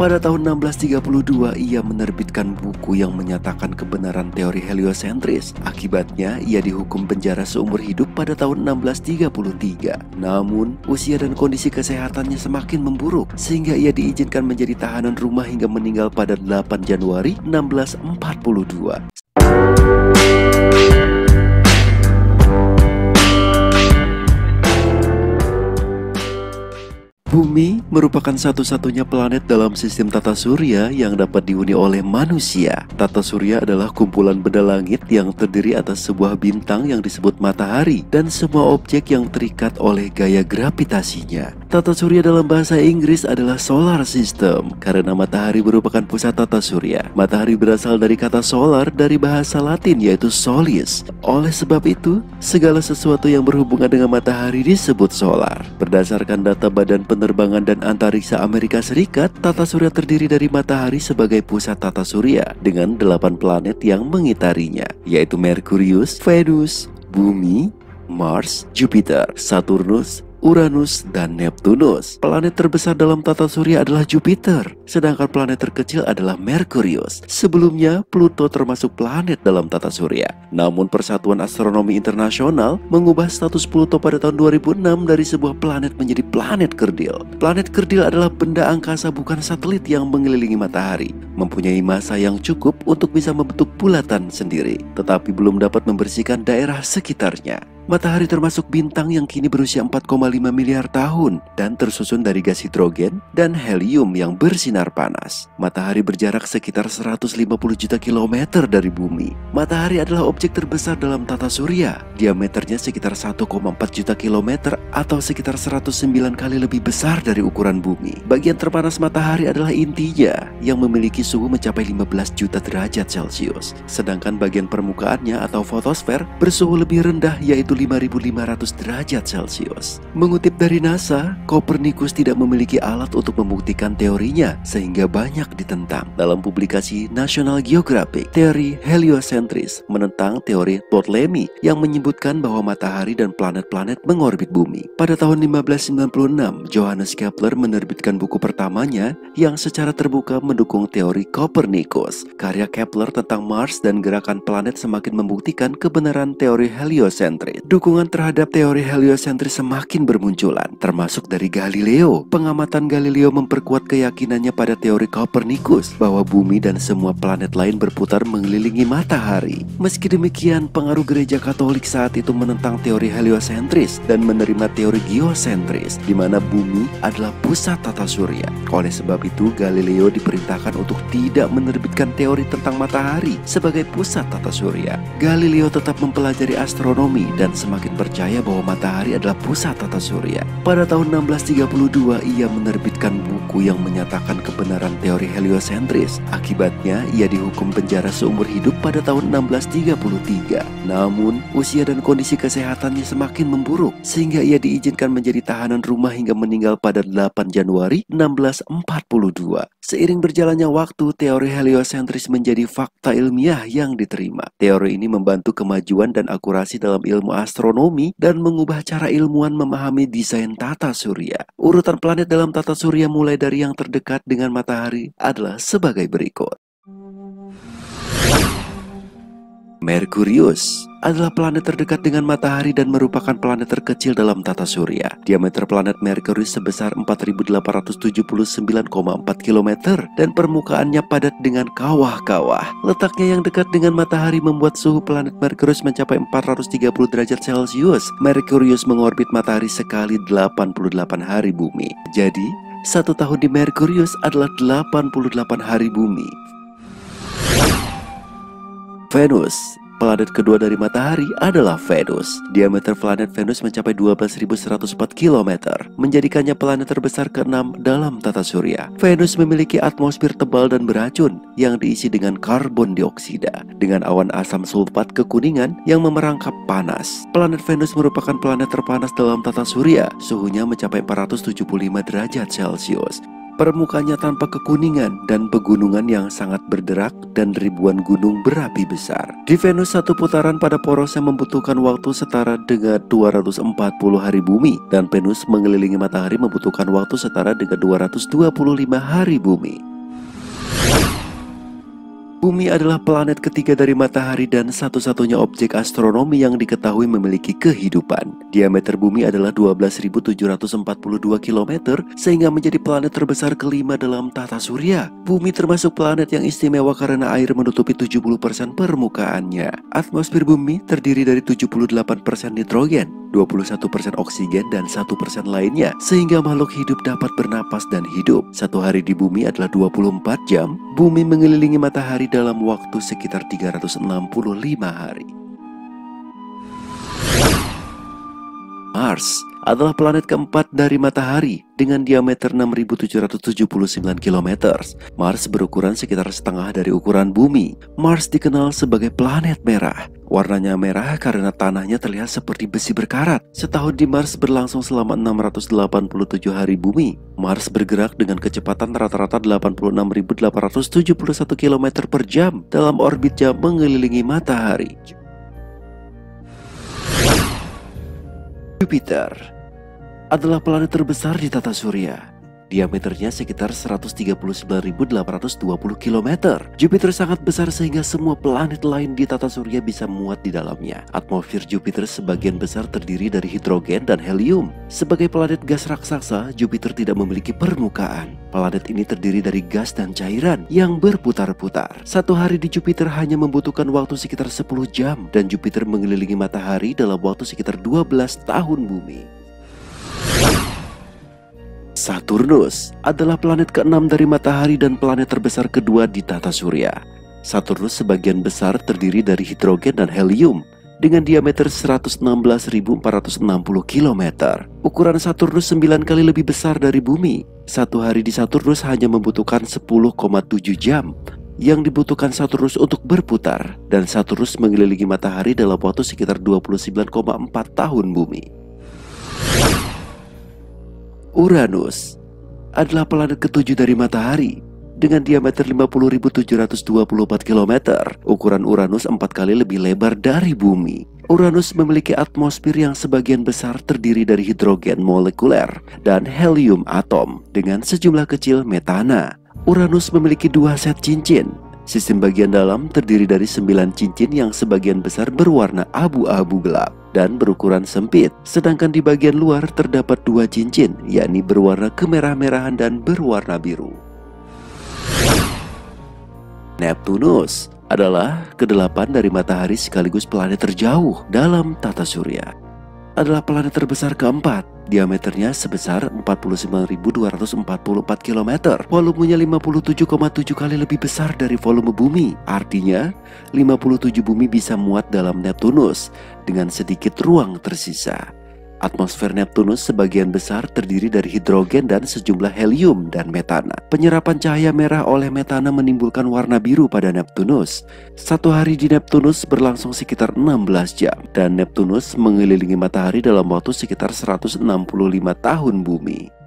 Pada tahun 1632, ia menerbitkan buku yang menyatakan kebenaran teori heliosentris. Akibatnya, ia dihukum penjara seumur hidup pada tahun 1633. Namun, usia dan kondisi kesehatannya semakin memburuk, sehingga ia diizinkan menjadi tahanan rumah hingga meninggal pada 8 Januari 1642. Bumi merupakan satu-satunya planet dalam sistem tata surya yang dapat dihuni oleh manusia. Tata surya adalah kumpulan benda langit yang terdiri atas sebuah bintang yang disebut matahari dan semua objek yang terikat oleh gaya gravitasinya. Tata surya dalam bahasa Inggris adalah solar system karena matahari merupakan pusat tata surya. Matahari berasal dari kata solar dari bahasa Latin yaitu solis. Oleh sebab itu, segala sesuatu yang berhubungan dengan matahari disebut solar. Berdasarkan data Badan Penerbangan dan Antariksa Amerika Serikat, tata surya terdiri dari matahari sebagai pusat tata surya dengan 8 planet yang mengitarinya, yaitu Merkurius, Venus, Bumi, Mars, Jupiter, Saturnus, Uranus, dan Neptunus. Planet terbesar dalam tata surya adalah Jupiter, sedangkan planet terkecil adalah Merkurius. Sebelumnya, Pluto termasuk planet dalam tata surya. Namun Persatuan Astronomi Internasional mengubah status Pluto pada tahun 2006 dari sebuah planet menjadi planet kerdil. Planet kerdil adalah benda angkasa bukan satelit yang mengelilingi matahari, mempunyai massa yang cukup untuk bisa membentuk bulatan sendiri, tetapi belum dapat membersihkan daerah sekitarnya. Matahari termasuk bintang yang kini berusia 4,5 miliar tahun dan tersusun dari gas hidrogen dan helium yang bersinar panas. Matahari berjarak sekitar 150 juta kilometer dari bumi. Matahari adalah objek terbesar dalam tata surya. Diameternya sekitar 1,4 juta kilometer atau sekitar 109 kali lebih besar dari ukuran bumi. Bagian terpanas matahari adalah intinya yang memiliki suhu mencapai 15 juta derajat Celcius. Sedangkan bagian permukaannya atau fotosfer bersuhu lebih rendah yaitu 5.500 derajat Celcius. Mengutip dari NASA, Copernicus tidak memiliki alat untuk membuktikan teorinya sehingga banyak ditentang. Dalam publikasi National Geographic, teori heliosentris menentang teori Ptolemy yang menyebutkan bahwa matahari dan planet-planet mengorbit bumi. Pada tahun 1596, Johannes Kepler menerbitkan buku pertamanya yang secara terbuka mendukung teori Copernicus. Karya Kepler tentang Mars dan gerakan planet semakin membuktikan kebenaran teori heliosentris. Dukungan terhadap teori heliosentris semakin bermunculan, termasuk dari Galileo. Pengamatan Galileo memperkuat keyakinannya pada teori Copernicus bahwa bumi dan semua planet lain berputar mengelilingi matahari. Meski demikian, pengaruh gereja Katolik saat itu menentang teori heliosentris dan menerima teori geosentris, di mana bumi adalah pusat tata surya. Oleh sebab itu, Galileo diperintahkan untuk tidak menerbitkan teori tentang matahari sebagai pusat tata surya. Galileo tetap mempelajari astronomi dan semakin percaya bahwa matahari adalah pusat tata surya. Pada tahun 1632, ia menerbitkan buku yang menyatakan kebenaran teori heliosentris. Akibatnya, ia dihukum penjara seumur hidup pada tahun 1633. Namun, usia dan kondisi kesehatannya semakin memburuk, sehingga ia diizinkan menjadi tahanan rumah hingga meninggal pada 8 Januari 1642. Seiring berjalannya waktu, teori heliosentris menjadi fakta ilmiah yang diterima. Teori ini membantu kemajuan dan akurasi dalam ilmu astronomi dan mengubah cara ilmuwan memahami desain tata surya. Urutan planet dalam tata surya mulai dari yang terdekat dengan matahari adalah sebagai berikut. Merkurius adalah planet terdekat dengan matahari dan merupakan planet terkecil dalam tata surya. Diameter planet Merkurius sebesar 4.879,4 km dan permukaannya padat dengan kawah-kawah. Letaknya yang dekat dengan matahari membuat suhu planet Merkurius mencapai 430 derajat Celcius. Merkurius mengorbit matahari sekali 88 hari bumi. Jadi, 1 tahun di Merkurius adalah 88 hari bumi. Venus, planet kedua dari matahari adalah Venus. Diameter planet Venus mencapai 12.104 km, menjadikannya planet terbesar ke-6 dalam tata surya. Venus memiliki atmosfer tebal dan beracun yang diisi dengan karbon dioksida dengan awan asam sulfat kekuningan yang memerangkap panas. Planet Venus merupakan planet terpanas dalam tata surya. Suhunya mencapai 475 derajat Celcius. Permukaannya tanpa kekuningan dan pegunungan yang sangat berderak dan ribuan gunung berapi besar. Di Venus, satu putaran pada porosnya membutuhkan waktu setara dengan 240 hari bumi, dan Venus mengelilingi matahari membutuhkan waktu setara dengan 225 hari bumi. Bumi adalah planet ketiga dari matahari dan satu-satunya objek astronomi yang diketahui memiliki kehidupan. Diameter bumi adalah 12.742 km, sehingga menjadi planet terbesar kelima dalam tata surya. Bumi termasuk planet yang istimewa karena air menutupi 70% permukaannya. Atmosfer bumi terdiri dari 78% nitrogen, 21% oksigen, dan 1% lainnya, sehingga makhluk hidup dapat bernapas dan hidup. Satu hari di bumi adalah 24 jam. Bumi mengelilingi matahari dalam waktu sekitar 365 hari. Mars adalah planet keempat dari matahari dengan diameter 6.779 km. Mars berukuran sekitar setengah dari ukuran bumi. Mars dikenal sebagai planet merah. Warnanya merah karena tanahnya terlihat seperti besi berkarat. Setahun di Mars berlangsung selama 687 hari bumi. Mars bergerak dengan kecepatan rata-rata 86.871 km per jam dalam orbit jam mengelilingi matahari. Jupiter adalah planet terbesar di tata surya. Diameternya sekitar 139.820 km. Jupiter sangat besar sehingga semua planet lain di tata surya bisa muat di dalamnya. Atmosfer Jupiter sebagian besar terdiri dari hidrogen dan helium. Sebagai planet gas raksasa, Jupiter tidak memiliki permukaan. Planet ini terdiri dari gas dan cairan yang berputar-putar. Satu hari di Jupiter hanya membutuhkan waktu sekitar 10 jam, dan Jupiter mengelilingi matahari dalam waktu sekitar 12 tahun bumi. Saturnus adalah planet keenam dari matahari dan planet terbesar kedua di tata surya. Saturnus sebagian besar terdiri dari hidrogen dan helium dengan diameter 116.460 km. Ukuran Saturnus 9 kali lebih besar dari bumi. Satu hari di Saturnus hanya membutuhkan 10,7 jam yang dibutuhkan Saturnus untuk berputar, dan Saturnus mengelilingi matahari dalam waktu sekitar 29,4 tahun bumi. Uranus adalah planet ketujuh dari matahari dengan diameter 50.724 km. Ukuran Uranus 4 kali lebih lebar dari bumi. Uranus memiliki atmosfer yang sebagian besar terdiri dari hidrogen molekuler dan helium atom dengan sejumlah kecil metana. Uranus memiliki 2 set cincin. Sistem bagian dalam terdiri dari 9 cincin yang sebagian besar berwarna abu-abu gelap dan berukuran sempit. Sedangkan di bagian luar terdapat 2 cincin, yakni berwarna kemerah-merahan dan berwarna biru. Neptunus adalah kedelapan dari matahari sekaligus planet terjauh dalam tata surya. Adalah planet terbesar keempat. Diameternya sebesar 49.244 km. Volumenya 57,7 kali lebih besar dari volume bumi. Artinya 57 bumi bisa muat dalam Neptunus dengan sedikit ruang tersisa. Atmosfer Neptunus sebagian besar terdiri dari hidrogen dan sejumlah helium dan metana. Penyerapan cahaya merah oleh metana menimbulkan warna biru pada Neptunus. Satu hari di Neptunus berlangsung sekitar 16 jam, dan Neptunus mengelilingi matahari dalam waktu sekitar 165 tahun bumi.